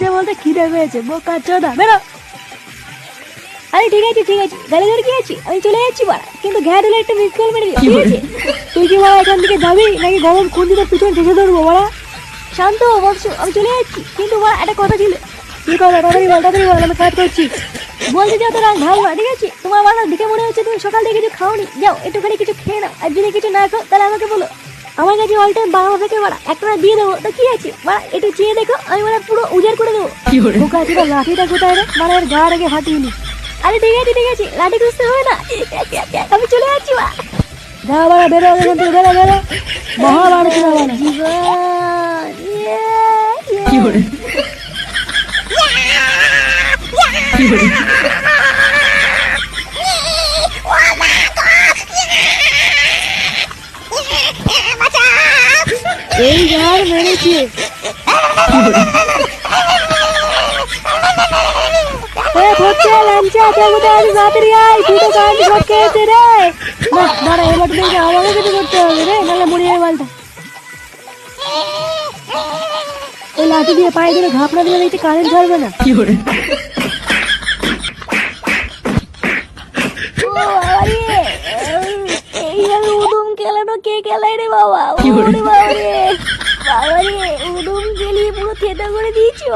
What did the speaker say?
বলতে বলতে খিদে পেয়েছে, বোকা চোদা বেরো। আরে ঠিক আছে গাড়ি ধরে কি আছি, আমি চলে যাচ্ছি বাড়া, কিন্তু ঘ্যাট হলে একটা মিস কল মেরে দিও, ঠিক আছে? তুই কি বাড়া এখান থেকে যাবি নাকি গরম খুঁজিতে পিছনে ঠেকে ধরবো বাড়া? শান্ত বৎস, আমি চলে যাচ্ছি, কিন্তু বাড়া একটা কথা ছিল। কি কথা? তাড়াতাড়ি বল, আমি কাজ করছি। বলতে যাও তো রাগ ঢালবা, ঠিক আছে? তোমার বাড়া দেখে মনে হচ্ছে তুমি সকাল থেকে কিছু খাওনি, যাও একটুখানি কিছু খেয়ে নাও, আর যদি কিছু না খাও তাহলে আমাকে বলো, আমার কাছে অল টাইম বাংলা থেকে বাড়া একটা দিয়ে দেবো, তো কি আছে বাড়া, একটু চেয়ে দেখো, আমি মানে পুরো উজাড় করে দেবো। বোকা ছিল, লাঠিটা কোথায় রে, মানে এর গা রেখে ফাটিয়ে নি। আরে ঠিক আছে লাঠি খুঁজতে হবে না, আমি চলে যাচ্ছি বা। যা বাড়া বেরো এখান থেকে, বেরো মহা বাড়ছে না বাড়া জীবন। এই যার মেরেছে লাঠি দিয়ে পায়ে ধরে ঘাপনা দিলে দেখছি কারেন্ট ধরবে না। এইভাবে উদুম খেলানো কে খেলায় রে বাবা? বাবা রে উদুম খেলিয়ে পুরো থেতা করে দিয়েছি।